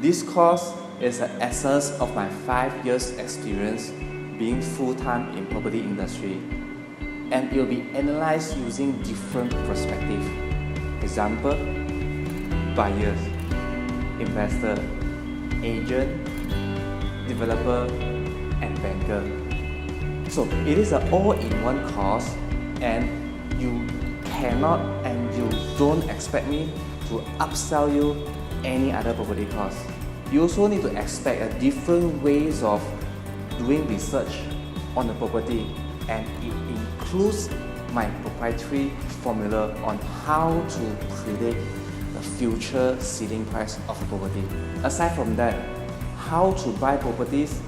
This course is the essence of my 5 years experience being full-time in property industry, and it will be analyzed using different perspectives. Example, buyers, investor, agent, developer, and banker. So it is an all-in-one course, and you cannot and you don't expect me to upsell you any other property course. You also need to expect a different ways of doing research on the property, and it includes my proprietary formula on how to predict the future selling price of a property. Aside from that, how to buy properties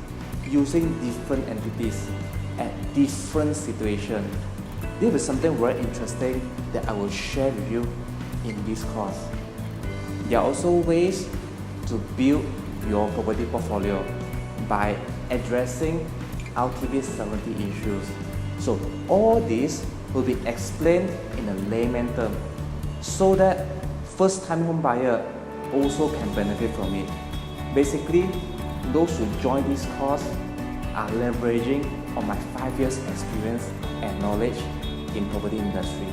using different entities at different situations. This is something very interesting that I will share with you in this course. There are also ways to build your property portfolio by addressing LTV 70 issues. So all this will be explained in a layman term so that first-time home buyer also can benefit from it. Basically, those who join this course are leveraging on my 5 years experience and knowledge in property industry.